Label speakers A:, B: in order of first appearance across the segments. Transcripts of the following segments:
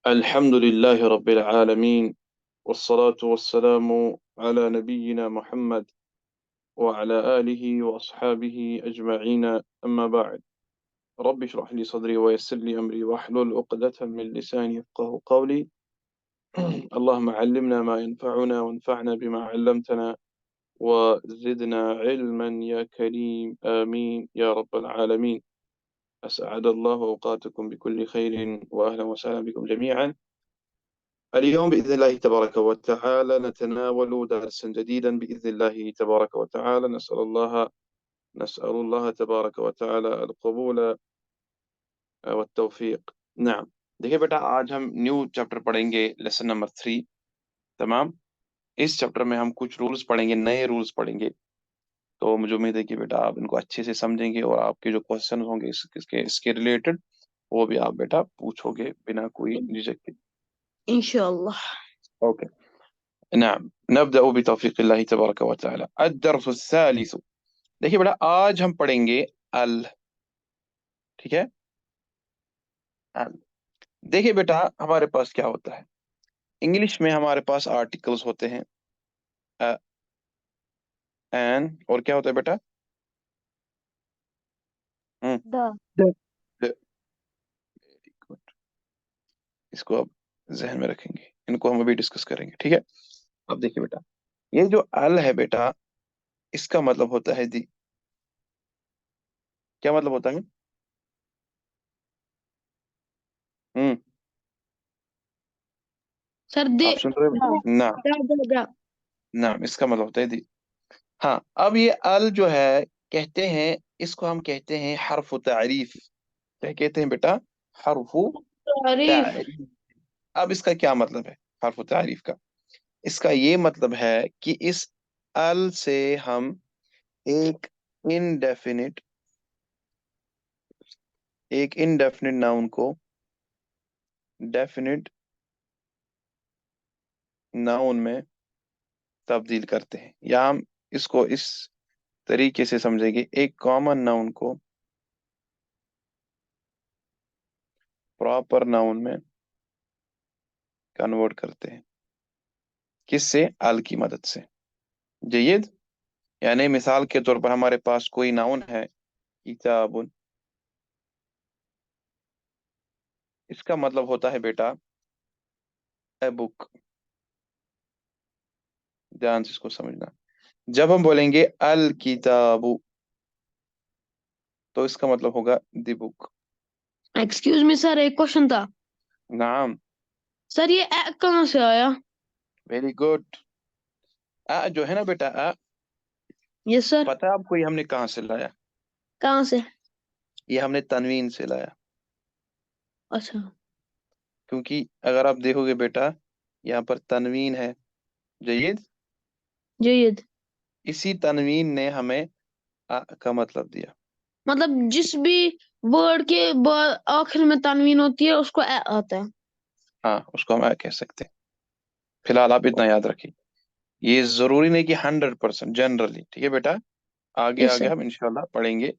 A: الحمد لله رب العالمين، والصلاة والسلام على نبينا محمد وعلى آله وأصحابه أجمعين، أما بعد. رب اشرح لي صدري ويسر لي أمري واحلل عقدة من لساني يفقه قولي. اللهم علمنا ما ينفعنا وانفعنا بما علمتنا وزدنا علما يا كريم، آمين يا رب العالمين. أسعد الله أوقاتكم بكل خير، وأهلا وسهلا بكم جميعا. اليوم بإذن الله تبارك وتعالى نتناول درسا جديدا بإذن الله تبارك وتعالى. نسأل الله تبارك وتعالى القبول والتوفيق. نعم، देखिए बेटा, आज हम न्यू चैप्टर पढ़ेंगे, लेसन नंबर 3। तमाम। इस चैप्टर में हम कुछ रूल्स पढ़ेंगे, नए रूल्स पढ़ेंगे। तो मुझे उम्मीद है कि बेटा आप इनको अच्छे से समझेंगे और आपके जो क्वेश्चन होंगे इसके रिलेटेड, वो भी आप बेटा पूछोगे बिना कोई झिझक के।
B: इंशाअल्लाह।
A: ओके। نعم، نبدأ بتوفيق الله تبارك وتعالى. الدرس الثالث. देखिए बेटा, आज हम पढ़ेंगे अल। ठीक है, अल। देखिए बेटा, हमारे पास क्या होता है, इंग्लिश में हमारे पास आर्टिकल्स होते हैं अ, एन, और क्या होता है बेटा?
B: द।
A: द। Very good. इसको अब जहन में रखेंगे, इनको हम अभी डिस्कस करेंगे। ठीक है, अब देखिए बेटा, ये जो अल है बेटा, इसका मतलब होता है दी। क्या मतलब होता है? हम्म
B: सर दे।
A: आप सुन रहे हो ना?
B: दा।
A: ना, इसका मतलब होता है दी। हाँ, अब ये अल जो है, कहते हैं इसको, हम कहते हैं हर्फ तारीफ। क्या कहते हैं बेटा? हर्फ
B: तारीफ।
A: तारीफ। अब इसका क्या मतलब है हर्फ तारीफ का? इसका ये मतलब है कि इस अल से हम एक इनडेफिनिट नाउन को डेफिनिट नाउन में तब्दील करते हैं, या हम इसको इस तरीके से समझेंगे, एक कॉमन नाउन को प्रॉपर नाउन में कन्वर्ट करते हैं। किससे? अल की मदद से। जयद, यानी मिसाल के तौर पर हमारे पास कोई नाउन है, किताबुन। इसका मतलब होता है बेटा ए बुक। ध्यान से इसको समझना। जब हम बोलेंगे अल किताबु, तो इसका मतलब होगा दी बुक।
B: एक्सक्यूज मी सर, एक क्वेश्चन था।
A: नाम।
B: सर ये कहाँ से आया?
A: Very good. अ जो है ना बेटा,
B: यस सर।
A: पता है आपको ये हमने कहाँ से लाया?
B: कहाँ से?
A: ये हमने तनवीन से लाया।
B: अच्छा।
A: क्योंकि अगर आप देखोगे बेटा, यहाँ पर तनवीन है। Zayed,
B: Zayed.
A: इसी तनवीन ने हमें का मतलब दिया।
B: मतलब जिस भी वर्ड के बाद आखिर में तनवीन होती है उसको आता है।
A: हाँ, उसको हम कह सकते हैं। फिलहाल आप इतना याद रखिए, ये जरूरी नहीं कि 100%, जनरली। ठीक है बेटा, आगे
B: यस
A: आगे
B: सर।
A: हम इंशाल्लाह पढ़ेंगे।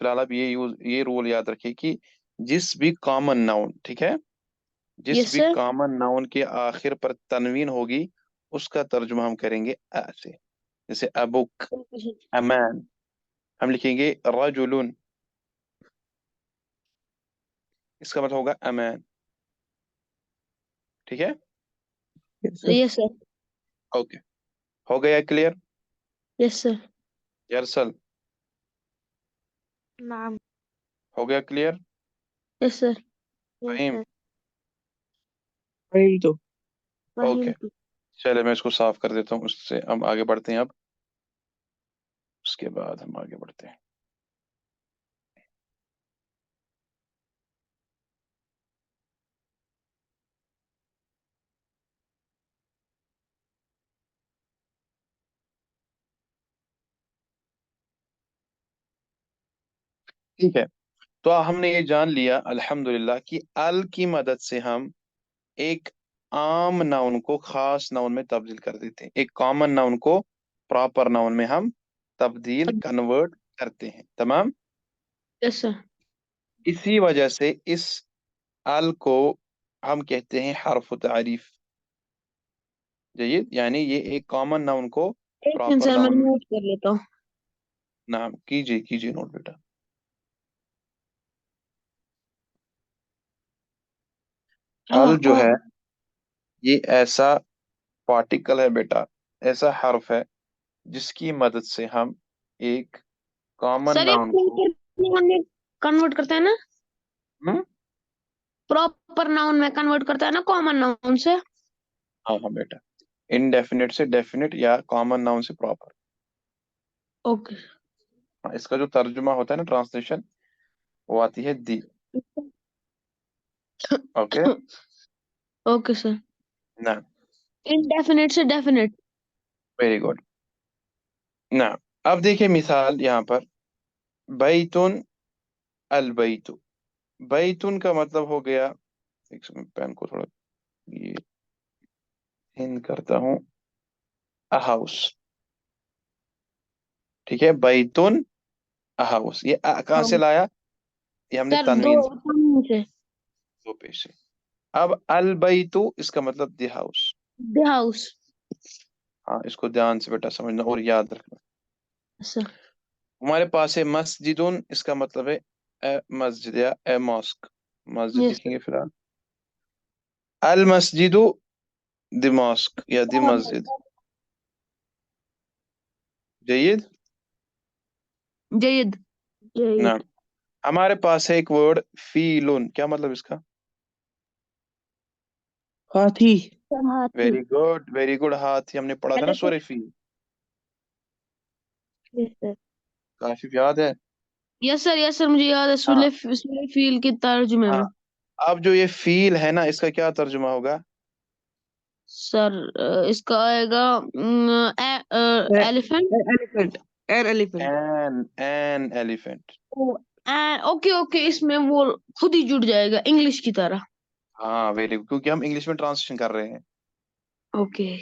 A: फिलहाल आप ये रूल याद रखिए कि जिस भी कॉमन नाउन, ठीक है, जिस
B: यस
A: भी
B: सर।
A: कॉमन नाउन के आखिर पर तनवीन होगी, उसका तर्जुमा हम करेंगे अ से। जैसे अबुक, अमान, हम लिखेंगे रजुलुन, इसका मतलब होगा अमान। ठीक है,
B: यस सर।
A: ओके, हो गया क्लियर?
B: Yes sir.
A: यरसल,
B: नाम।
A: हो गया clear?
B: Yes sir. Yes
A: Faheem?
B: Sir. वही तो।
A: ओके,
B: वही तो।
A: चले मैं इसको साफ कर देता हूँ, उससे हम आगे बढ़ते हैं। अब उसके बाद हम आगे बढ़ते हैं। ठीक है, तो हमने ये जान लिया अल्हम्दुलिल्लाह कि अल की मदद से हम एक आम नाउन को खास नाउन में तब्दील कर देते हैं, एक कॉमन नाउन को प्रॉपर नाउन में हम तब्दील कन्वर्ट करते हैं। तमाम।
B: Yes sir.
A: इसी वजह से इस अल को ہم کہتے ہیں حرف تعریف. جید، یعنی یہ ایک کامن ناؤن کو
B: ایک
A: پراپر
B: سر میں
A: ناؤن.
B: نوٹ کر لیتا ہوں.
A: نام کیجیے نوٹ بیٹا. ال جو ہے یہ ایسا پارٹیکل ہے بیٹا، ایسا حرف ہے جس کی مدد سے ہم ایک کامن
B: سر یہ
A: ناؤن کو
B: کنورٹ کرتا ہے نا،
A: ہم؟
B: پراپر ناؤن میں کنورٹ کرتا ہے نا کامن ناؤن سے.
A: ہاں بیٹا، انڈیفینٹ سے ڈیفینٹ یا کامن ناؤن سے پراپر.
B: اوکے.
A: اس کا جو ترجمہ ہوتا ہے نا، ٹرانسلیشن، وہ آتی ہے دی. Okay
B: okay sir.
A: نا،
B: انڈیفینٹ سے ڈیفینٹ.
A: Very good. نا، اب دیکھیں مثال یہاں پر، بیتن البیت. بیتن کا مطلب ہو گیا، ایک سیکنڈ پین کو تھوڑا یہ ہند کرتا ہوں، ہاؤس. ٹھیک ہے، بیتن ہاؤس. یہ کہاں سے لایا؟ یہ ہم نے
B: سر
A: تنوین
B: سے
A: دو پیش سے. اب البیت اس کا مطلب دی ہاؤس.
B: The house.
A: ہاں، اس کو دھیان سے بیٹا سمجھنا اور یاد رکھنا.
B: سر
A: ہمارے پاس ہے مسجدن، اس کا مطلب ہے اے مسجد یا اے ماسک. مسجد
B: یس
A: لکھیں گے فی الحال. المسجد دی ماسک یا دی مسجد. جید.
B: جید.
A: نعم. ہمارے پاس ہے ایک ورڈ فیلن، کیا مطلب اس کا؟
C: ہاتھی.
A: Very good very good. ہاتھ ہم نے پڑھا تھا نا سورہ فیل. کافی یاد ہے.
B: یس سر یس سر، مجھے یاد ہے
A: ہاں
B: سورہ فیل کے ترجمے
A: ہاں.
B: میں.
A: اب جو یہ فیل ہے نا، اس کا کیا ترجمہ ہوگا؟
B: سر اس کا آئے گا elephant.
C: Elephant. An elephant.
A: An elephant.
B: Okay okay, اس میں وہ خود ہی جڑ جائے گا انگلش کی طرح.
A: ہاں ویری گڈ، کیونکہ ہم انگلش میں ٹرانسلیشن کر رہے ہیں.
B: اوکے.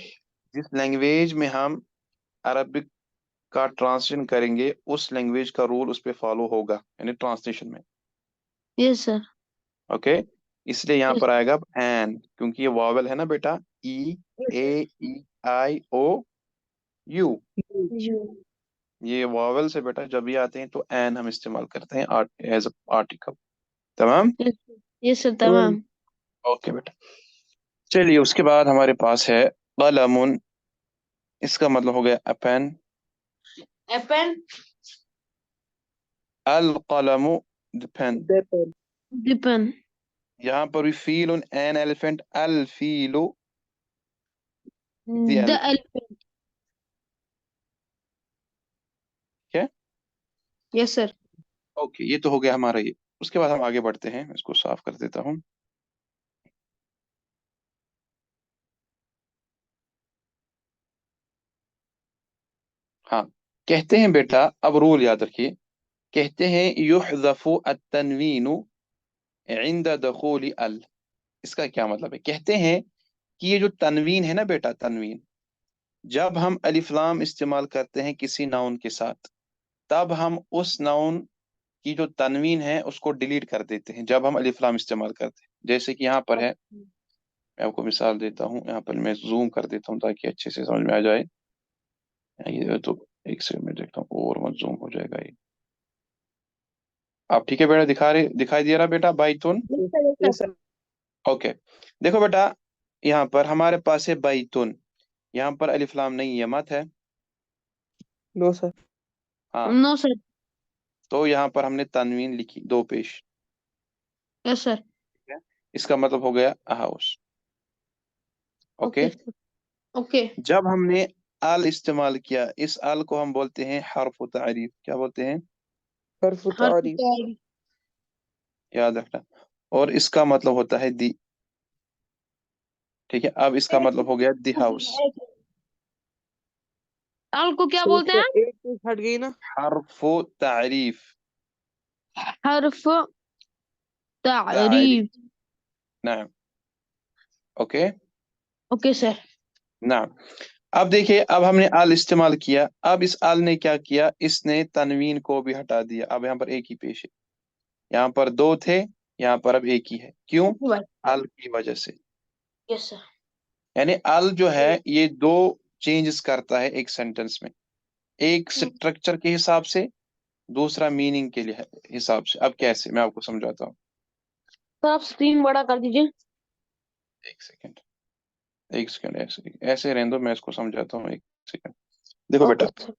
A: جس لینگویج میں ہم عربک کا ٹرانسلیشن کریں گے، اس لینگویج کا رول اس پہ فالو ہوگا، یعنی ٹرانسلیشن میں.
B: یس سر.
A: اوکے، اس لیے یہاں پر آئے گا این، کیونکہ یہ واول ہے نا بیٹا، ای آئی او یو. یہ واول سے بیٹا جب بھی آتے ہیں تو این ہم استعمال کرتے ہیں ایز اے آرٹیکل. تمام.
B: یس سر تمام.
A: اوکے بیٹا. چلیے اس کے بعد ہمارے پاس ہے قلم. اس کا مطلب ہو گیا پین.
B: ایپن.
A: القلم پین.
B: ڈپن.
A: یہاں پر بھی فیل این ایلیفینٹ، الفیل دی
B: دا
A: ایلیفینٹ.
B: ایلیفینٹ.
A: ٹھیک ہے.
B: یس سر.
A: اوکے، یہ تو ہو گیا ہمارا یہ. اس کے بعد ہم آگے بڑھتے ہیں، اس کو صاف کر دیتا ہوں. ہاں، کہتے ہیں بیٹا، اب رول یاد رکھیے. کہتے ہیں یحذف التنوین عند دخول ال. اس کا کیا مطلب ہے؟ کہتے ہیں کہ یہ جو تنوین ہے نا بیٹا، تنوین جب ہم الف لام استعمال کرتے ہیں کسی ناؤن کے ساتھ، تب ہم اس ناؤن کی جو تنوین ہے اس کو ڈیلیٹ کر دیتے ہیں جب ہم الف لام استعمال کرتے ہیں. جیسے کہ یہاں پر ہے، میں آپ کو مثال دیتا ہوں. یہاں پر میں زوم کر دیتا ہوں تاکہ اچھے سے سمجھ میں آ جائے. یہ تو ایک سیکنڈ میں دیکھتا ہوں اور مت زوم ہو جائے گا یہ. آپ ٹھیک ہے بیٹا؟ دکھائی دے رہا بیٹا بیتون؟ اوکے. دیکھو بیٹا، یہاں پر ہمارے پاس ہے بیتون. یہاں پر الف لام نہیں ہے، مت ہے؟
C: نو سر.
A: ہاں،
B: نو سر.
A: تو یہاں پر ہم نے تنوین لکھی دو پیش.
B: یس سر.
A: اس کا مطلب ہو گیا ہاؤس. اوکے.
B: اوکے.
A: جب ہم نے ال استعمال کیا، اس ال کو ہم بولتے ہیں حرف تعریف. کیا بولتے ہیں؟
C: حرف تعریف.
A: یاد رکھنا. اور اس کا مطلب ہوتا ہے دی. ٹھیک ہے. اب اس کا مطلب ہو گیا دی ہاؤس.
B: ال کو کیا بولتے ہیں؟
C: ایک پیج ہٹ گئی نا.
A: حرف تعریف.
B: حرف
A: تعریف.
B: تعریف.
A: نعم. اوکے.
B: Okay sir.
A: نعم. اب دیکھیے، اب ہم نے آل استعمال کیا. اب اس آل نے کیا کیا؟ اس نے تنوین کو بھی ہٹا دیا. اب یہاں پر ایک ہی پیش ہے. یہاں پر دو تھے، यहाँ पर अब एक ही है, क्यों?
B: Right.
A: अल की वजह से।
B: Yes, sir.
A: यानी अल जो है ये दो चेंजेस करता है एक सेंटेंस में, एक स्ट्रक्चर के हिसाब से, दूसरा मीनिंग के लिए हिसाब से। अब कैसे, मैं आपको समझाता हूँ।
B: सर आप स्क्रीन बड़ा कर दीजिए।
A: एक सेकंड, ऐसे रहने दो, मैं इसको समझाता हूँ। एक सेकंड, देखो
B: ओके
A: बेटा,
B: सर।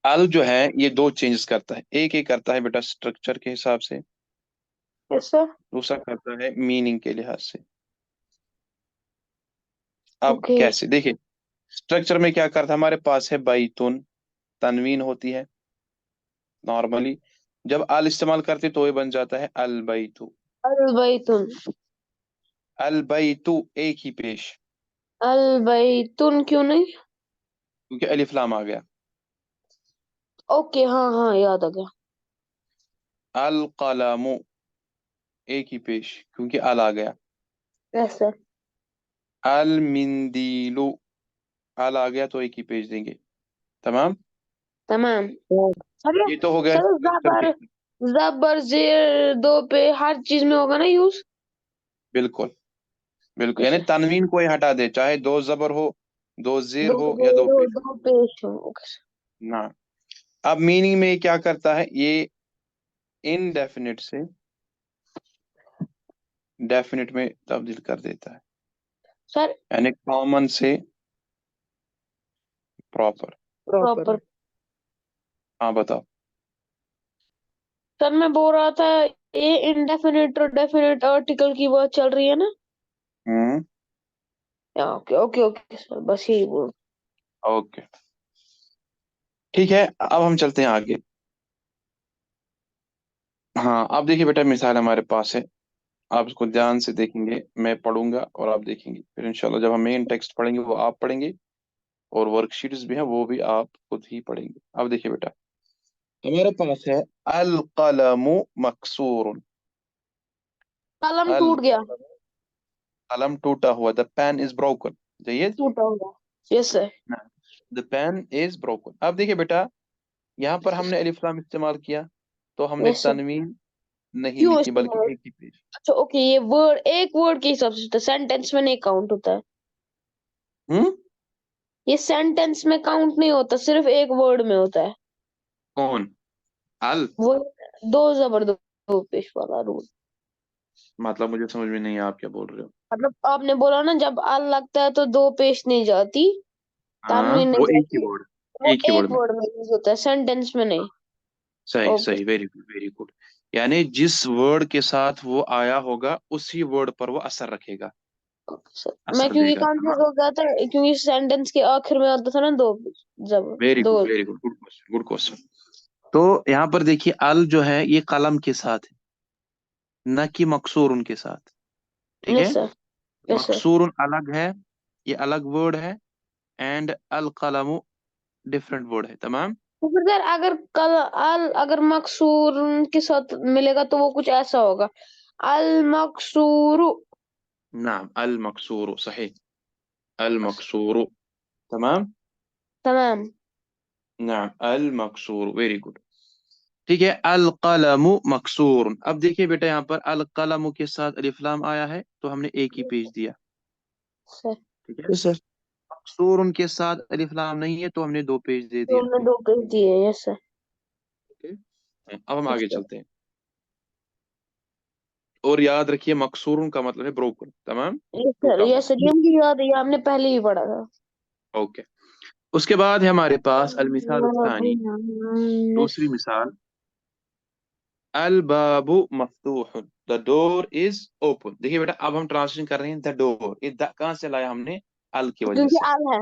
A: अल जो है ये दो चेंजेस करता है, एक एक करता है बेटा स्ट्रक्चर के हिसाब से,
B: यस सर।
A: दूसरा करता है मीनिंग के लिहाज से। अब
B: ओके।
A: कैसे, देखिए स्ट्रक्चर में क्या करता है, हमारे पास है बैतुन, तनवीन होती है नॉर्मली, जब अल इस्तेमाल करते तो ये बन जाता है अल बैतु।
B: अल बैतुन।
A: अल बैतु एक ही पेश,
B: अल बैतुन क्यों नहीं?
A: क्योंकि अलिफ लाम आ गया।
B: ओके हाँ हाँ याद आ गया।
A: अल कलमु एक ही पेश, क्योंकि अल आ गया।
B: Yes sir.
A: अल मिंदीलु अल आ गया तो एक ही पेज देंगे। तमाम,
B: तमाम। सर
A: ये तो हो गया
B: सर
A: स्ट्रक्चर के।
B: जबर जबर जेर दो पे हर चीज में होगा ना यूज?
A: बिल्कुल बिल्कुल,
B: यस
A: यानी
B: सर।
A: तनवीन को ही हटा दे, चाहे दो जबर हो, दो जेर
B: दो
A: हो या दो
B: जेर हो
A: पेश
B: दो पेश हो। Okay sir.
A: ना। अब मीनिंग में ये क्या करता है, ये इनडेफिनिट से डेफिनिट में तब्दील कर देता है,
B: सर
A: यानी कॉमन से प्रॉपर।
C: प्रॉपर।
B: प्रॉपर।
A: हाँ बताओ।
B: सर मैं बोल रहा था ये इंडेफिनिट और डेफिनिट आर्टिकल की बात चल रही है ना?
A: हम्म,
B: ओके ओके ओके सर बस यही बोल।
A: ओके ठीक है, अब हम चलते हैं आगे। हाँ अब देखिए बेटा, मिसाल हमारे पास है, आप इसको ध्यान से देखेंगे, मैं पढ़ूंगा और आप देखेंगे, फिर इंशाल्लाह जब हम मेन टेक्स्ट पढ़ेंगे वो आप पढ़ेंगे, और वर्कशीट्स भी हैं वो भी आप खुद ही पढ़ेंगे। अब देखिए बेटा, हमारे पास है अल कलमु मकसूर,
B: कलम
A: अल
B: टूट गया।
A: कलम टूटा हुआ, the pen is broken. Zaid,
B: टूटा हुआ। Yes sir.
A: The pen is broken. अब देखिए बेटा, यहाँ पर हमने अलिफ लाम इस्तेमाल किया, तो हमने
B: यस सर।
A: तनवीन नहीं
B: क्यों
A: लिखी, बल्कि
B: इस्तेमाल?
A: एक ही पेज।
B: अच्छा ओके ये वर्ड एक वर्ड के हिसाब से होता है, सेंटेंस में नहीं काउंट होता है।
A: हम्म,
B: ये सेंटेंस में काउंट नहीं होता, सिर्फ एक वर्ड में होता है।
A: कौन? अल,
B: वो दो जबर दो पेश वाला रूल।
A: मतलब मुझे समझ में नहीं है आप क्या बोल रहे हो।
B: मतलब आपने बोला ना जब अल लगता है तो दो पेश नहीं जाती,
A: हाँ
B: तानवीन नहीं
A: वो एक ही
B: जाती।
A: वर्ड,
B: वो
A: एक ही वर्ड
B: एक
A: में।
B: वर्ड में यूज होता है, सेंटेंस में नहीं।
A: सही
B: ओके
A: सही, वेरी गुड वेरी गुड। यानी जिस वर्ड के साथ वो आया होगा उसी वर्ड पर वो असर रखेगा,
B: ओके सर। मैं
A: असर
B: क्योंकि
A: देगा।
B: कंफ्यूज
A: तमाम,
B: हो गया था क्योंकि सेंटेंस के आखिर में आता था ना दो जबर
A: वेरी
B: दो।
A: Good very good, good question good question. तो यहाँ पर देखिए, अल जो है ये कलम के साथ है, न कि मकसूर उनके साथ। ठीक है,
B: यस सर। Yes sir.
A: मकसूर अलग है, ये अलग वर्ड है, एंड अल कलमु डिफरेंट वर्ड है। तमाम,
B: तो फिर सर अगर कल अल अगर मकसूर के साथ मिलेगा तो वो कुछ ऐसा होगा, अल मकसूर।
A: नाम अल मकसूर सही, अल मकसूर। तमाम,
B: तमाम।
A: नाम अल मकसूर, वेरी गुड। ठीक है, अल कलमु मकसूर। अब देखिए बेटा, यहाँ पर अल कलमु के साथ अलिफ लाम आया है तो हमने एक ही पेज दिया।
B: सर
A: ठीक है,
C: यस सर।
A: मकसूर उनके साथ अलिफ लाम नहीं है तो हमने दो पेज दे
B: तो
A: दिया।
B: हमने दो पेज दिए। Yes sir.
A: ओके, अब हम
B: यस
A: आगे
B: सर।
A: चलते हैं, और याद रखिए मकसूर का मतलब है ब्रोकन। तमाम,
B: यस सर।
A: टूटा हुआ।
B: यस सर ये मुझे याद है, ये हमने पहले ही पढ़ा था।
A: ओके, उसके बाद है हमारे पास अल मिसाल सानी, दूसरी मिसाल, अल बाबू मफ्तूह, द डोर इज ओपन। देखिए बेटा, अब हम ट्रांसलेशन कर रहे हैं द डोर, ये द कहाँ से लाया हमने? अल की वजह
B: क्योंकि
A: से
B: अल है।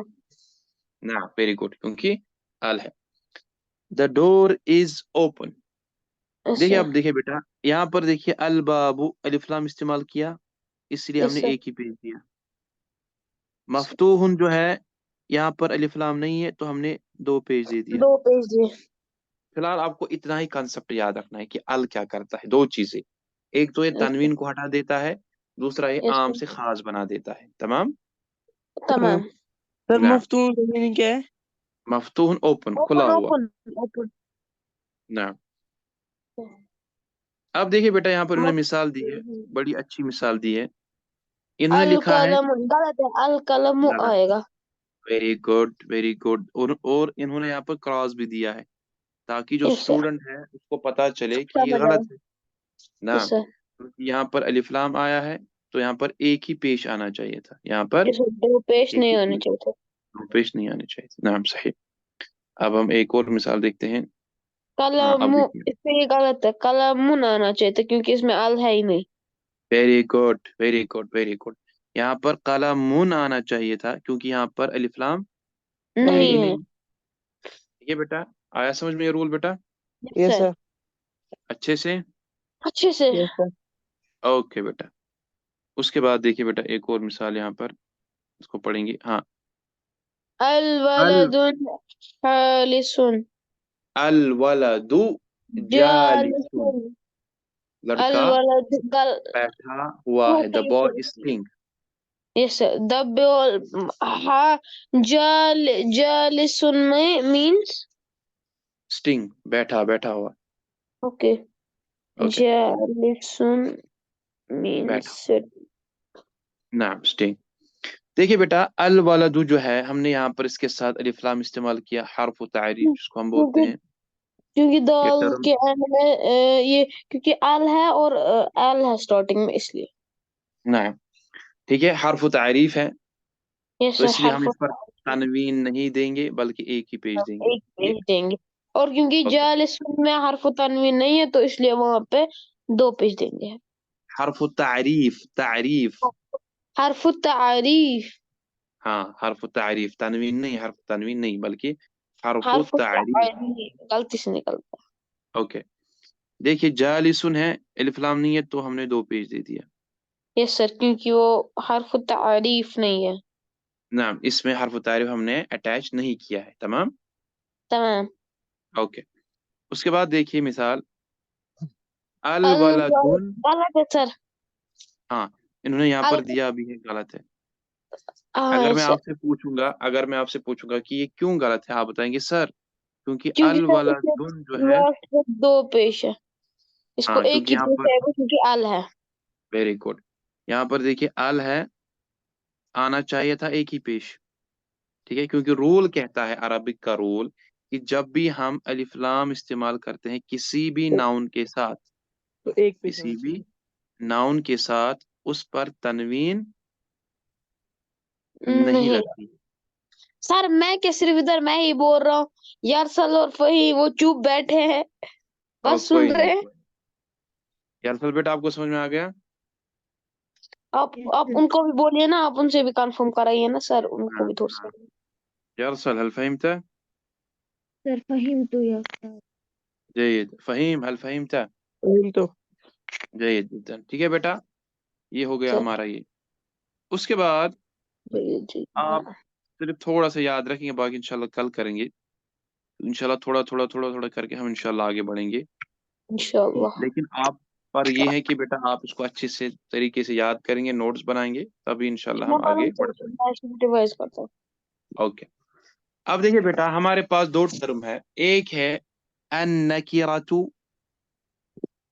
A: ना, वेरी गुड, क्योंकि अल है। The door is open.
B: Yes
A: देखिए,
B: सर।
A: अब देखिए बेटा, यहाँ पर देखिए अल बाबू अलिफ लाम इस्तेमाल किया, इसलिए
B: यस
A: हमने
B: सर।
A: एक ही पेज दिया। मफ्तूहुन जो है, यहाँ पर अलिफ लाम नहीं है तो हमने दो पेज दे दिया।
B: दो पेज दिए।
A: फिलहाल आपको इतना ही कंसेप्ट याद रखना है कि अल क्या करता है, दो चीजें, एक तो ये
B: यस सर।
A: तनवीन को हटा देता है, दूसरा ये
B: यस
A: आम
B: सर।
A: से खास बना देता है। तमाम,
B: तमाम।
C: सर
A: ना,
C: मफ्तून का मीनिंग क्या है?
A: मफ्तूहन ओपन, खुला
B: ओपन
A: हुआ।
B: Open open.
A: ना, अब देखिए बेटा यहाँ पर इन्होंने मिसाल दी है, बड़ी अच्छी मिसाल दी है। इन्होंने
B: अल
A: लिखा है
B: कलम गलत है, अल कलम
A: गलत।
B: आएगा।
A: Very good very good. और इन्होंने यहाँ पर क्रॉस भी दिया है ताकि जो
B: इससे
A: स्टूडेंट है उसको पता चले कि ये
B: समझ आया।
A: गलत है ना।
B: इससे
A: क्योंकि यहाँ पर अलिफ लाम आया है तो यहाँ पर एक ही पेश आना चाहिए था, यहाँ पर
B: इससे दो पेश
A: एक
B: नहीं
A: ही
B: होने
A: पेश,
B: चाहिए थे।
A: दो पेश नहीं आने चाहिए थे। नाम सही। अब हम एक और मिसाल देखते हैं। हाँ अब
B: कलम,
A: देखिए,
B: इसमें ये गलत है, कलमुन आना चाहिए था क्योंकि इसमें अल है ही नहीं।
A: Very good very good very good. यहाँ पर कलमुन आना चाहिए था क्योंकि यहाँ पर अलिफ लाम है
B: नहीं
A: ही
B: है।
A: नहीं। ठीक है बेटा, आया समझ में ये रूल बेटा
C: यस
B: सर
C: सर।
A: अच्छे से?
B: अच्छे से।
C: Yes sir.
A: ओके बेटा। उसके बाद देखिए बेटा एक और मिसाल यहाँ पर, इसको पढ़ेंगे। हाँ,
B: अल
A: अल
B: वलदुन खालिसुन
A: अल वलदु जालिसुन,
B: जालिसुन। अल
A: लड़का
B: वलद गल
A: बैठा हुआ
B: टू
A: है। द
B: पेश
A: बॉय
B: होनी
A: इज
B: चाहिए।
A: Sitting.
B: Yes sir, the ball हा जालिसुन में मींस
A: स्टिंग, बैठा बैठा हुआ।
B: ओके,
A: ओके,
B: जालिसुन मींस
A: बैठा, नाम स्टिंग। देखिए बेटा अल वलदु जो है हमने यहाँ पर इसके साथ अलिफ लाम इस्तेमाल किया, हर्फ तारीफ जिसको हम बोलते
B: क्योंकि
A: हैं।
B: क्योंकि
A: ये
B: दाल
A: टर्म,
B: के एंड में ये क्योंकि अल है और एल है स्टार्टिंग में इसलिए।
A: नाम, ठीक है, हर्फ तारीफ है
B: यस
A: तो
B: सर,
A: इसलिए हम
B: हर्फ
A: इस पर तनवीन नहीं देंगे बल्कि एक ही पेज देंगे।
B: एक
A: ये
B: पेज देंगे। और क्योंकि
A: ओके,
B: जालिसुन में हर्फ तनवीन नहीं है तो इसलिए वहां पे दो पेज देंगे।
A: हर्फ तारीफ, तारीफ,
B: हर्फ तारीफ,
A: हाँ हर्फ तारीफ, तनवीन नहीं, हर्फ तनवीन नहीं बल्कि हर्फ
B: हर्फ
A: तारीफ।
B: तारीफ गलती से निकलता
A: ओके, देखिए जालिसुन है, अलिफ लाम नहीं है तो हमने दो पेज दे दिया।
B: है। यस सर, क्योंकि वो हर्फ तारीफ नहीं है।
A: नाम, इसमें हर्फ तारीफ हमने अटैच नहीं किया है। तमाम,
B: तमाम।
A: ओके। उसके बाद देखिए मिसाल, अल
B: अल
A: वलदुन।
B: गलत है सर।
A: हाँ, इन्होंने यहाँ
B: अल
A: पर दिया भी है, गलत है।
B: हाँ सर,
A: अगर मैं आपसे पूछूंगा कि ये क्यों गलत है, आप बताएंगे सर क्योंकि
B: क्योंकि
A: अल
B: सर इसमें
A: वलदुन जो है,
B: लास्ट में दो पेश है। इसको
A: हाँ
B: एक
A: क्योंकि
B: ही
A: यहाँ
B: पेश
A: पर,
B: आएगा क्योंकि अल है।
A: वेरी गुड, यहाँ पर देखिए अल है, आना चाहिए था एक ही पेश। ठीक है, क्योंकि रूल कहता है, अरबिक का रूल, कि जब भी हम अलिफ लाम इस्तेमाल करते हैं किसी भी नाउन के साथ,
C: तो एक पेज होना
A: किसी भी
C: चाहिए।
A: नाउन के साथ उस पर तनवीन नहीं
B: नहीं
A: लगती।
B: सर, मैं क्या सिर्फ इधर मैं ही बोल रहा हूँ? यार सल और फही वो चुप बैठे हैं,
A: और
B: बस सुन
A: कोई
B: रहे
A: नहीं,
B: हैं।
A: कोई नहीं। अल्फाबेट आपको समझ में आ गया?
B: आप उनको भी बोलिए ना, आप उनसे भी कंफर्म कराइए ना सर, उनको
A: हाँ
B: भी थोड़ा
A: हाँ,
B: सा।
A: يرسل هل فهمت؟
B: सर فهمت يا أستاذ.
A: جيد فهيم، هل فهمت؟
C: वही तो।
A: جيد جدا। ठीक है बेटा, ये हो गया
B: सर
A: हमारा ये। उसके बाद
B: जी जी
A: आप
B: हाँ,
A: सिर्फ थोड़ा सा याद रखेंगे, बाकी इंशाल्लाह कल करेंगे। इंशाल्लाह थोड़ा थोड़ा थोड़ा थोड़ा करके हम इंशाल्लाह आगे बढ़ेंगे।
B: इंशाल्लाह।
A: लेकिन आप पर ये है कि बेटा आप इसको अच्छे से तरीके से याद करेंगे, नोट्स बनाएंगे, तभी इंशाल्लाह
B: मैं
A: हम
B: मालूम
A: आगे
B: सर,
A: बढ़ सकते
B: मैं डिवाइस करता हूँ।
A: हैं। ओके, अब देखिए बेटा हमारे पास दो टर्म है, एक है अन नकीरतु,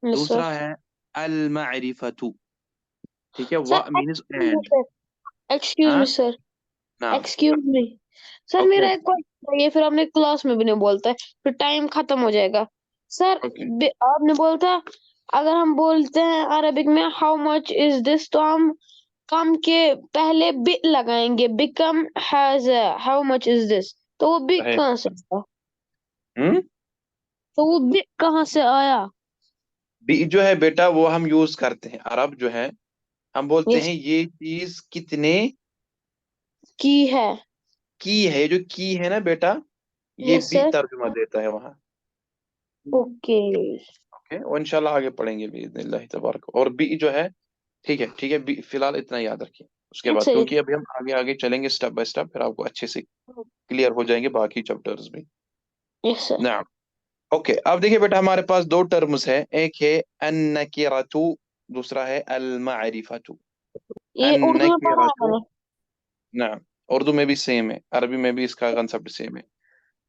B: यस
A: दूसरा
B: सर।
A: है अल मारिफतु। ठीक है, वा
B: sir
A: means and.
B: Excuse me
A: हाँ,
B: सर,
A: नाम,
B: एक्सक्यूज मी सर,
A: ओके
B: मेरा एक क्वेश्चन है, ये फिर आपने क्लास में भी नहीं बोलता है, फिर टाइम खत्म हो जाएगा। Sir
A: okay.
B: आपने बोलता, अगर हम बोलते हैं अरबिक में हाउ मच इज दिस, तो हम कम के पहले बि लगाएंगे, become has, how much is this, तो वो बि
A: सही।
B: कहाँ से आया?
A: हम्म,
B: तो वो बि कहाँ से आया?
A: बी जो है बेटा वो हम यूज करते हैं, अरब जो है हम बोलते
B: यस
A: हैं ये चीज कितने
B: की है।
A: की है। ये जो की है ना बेटा, ये
B: यस
A: बी
B: सर।
A: तर्जुमा देता है वहाँ।
B: ओके।
A: ओके, और इंशाल्लाह आगे पढ़ेंगे बिइज़्निल्लाह तबारक। और बी जो है, ठीक है ठीक है, बी फिलहाल इतना याद रखिए। उसके बाद
B: सही।
A: क्योंकि अभी हम आगे आगे चलेंगे स्टेप बाय स्टेप, फिर आपको अच्छे से क्लियर हो जाएंगे बाकी चैप्टर्स भी।
B: Yes sir.
A: ना, ओके। अब देखिए बेटा हमारे पास दो टर्म्स है, एक है अन्नकिरतु, दूसरा है अल मारिफतु।
B: ये उर्दू में पढ़ा है
A: अन्नकिरतु,
B: मैंने।
A: ना, उर्दू में भी सेम है, अरबी में भी इसका कंसेप्ट सेम है।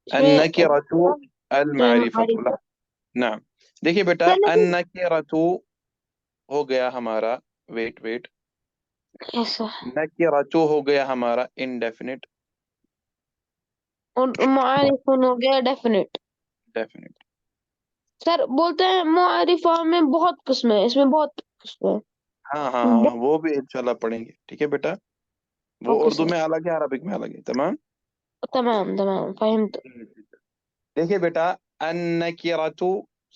B: इसमें
A: अन्नकिरतु अल मारिफतु। नाम, دیکھیے بیٹا
B: سر لیکن
A: النکرۃ ہو گیا ہمارا، ویٹ
B: ایسا
A: نکرۃ ہو گیا ہمارا انڈیفینٹ
B: اور معارف ہو گیا ڈیفینیٹ.
A: ڈیفینٹ.
B: سر بولتے ہیں معارفہ میں بہت قسمیں ہیں، اس میں بہت قسمیں ہیں.
A: ہاں وہ بھی انشاءاللہ پڑھیں گے، ٹھیک ہے بیٹا. وہ
B: اوکے
A: اردو
B: سر.
A: میں الگ ہے، عربک میں الگ ہے. تمام.
B: تمام فہمت.
A: دیکھیے بیٹا النکرۃ،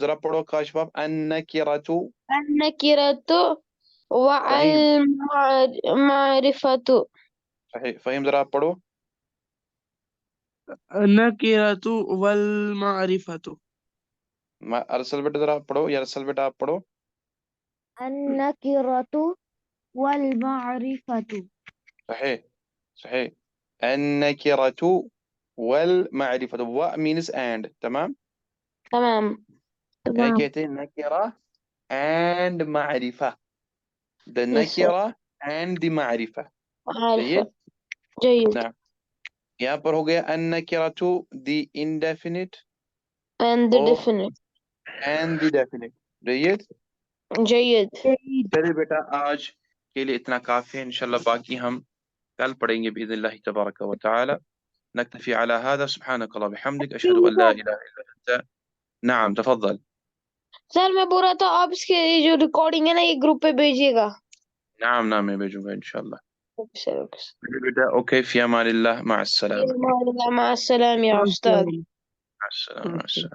A: ذرا پڑھو کاش باپ. النکرۃ.
B: النکرۃ
A: فہیم
B: والمعرفۃ.
A: فہیم ذرا آپ پڑھو.
C: النکرۃ والمعرفۃ.
A: ارسل بیٹا ذرا آپ پڑھو، یا ارسل بیٹا آپ پڑھو.
D: النكرة والمعرفة.
A: صحیح. النکرۃ والمعرفۃ. و means and. تمام.
B: تمام.
A: کیا کہتے ہیں؟ نکرہ and معرفہ. the
B: Yes, sir.
A: نکرہ and the معرفہ.
B: معرفة.
A: جيد.
B: جيد.
A: نعم. یہاں پر ہو گیا النکرۃ the indefinite
B: And the
A: اور
B: definite.
A: and the definite. جيد.
B: جيد.
A: چلے بیٹا آج کے لیے اتنا کافی ہے، انشاءاللہ باقی ہم کل پڑھیں گے بإذن اللہ تبارک و تعالی. نكتفي على هذا. سبحانك اللهم وبحمدك أشهد أن لا إله إلا أنت. نعم تفضل.
B: سر میں بول رہا تھا آپ اس کے جو ریکارڈنگ ہے نا یہ گروپ پہ بھیجیے گا.
A: نعم میں بھیجوں گا انشاءاللہ.
B: Okay sir. Okay sir.
A: بیٹا اوکے، فی امان اللہ، مع السلامة.
B: مع السلامة يا أستاذ.
A: مع السلامة.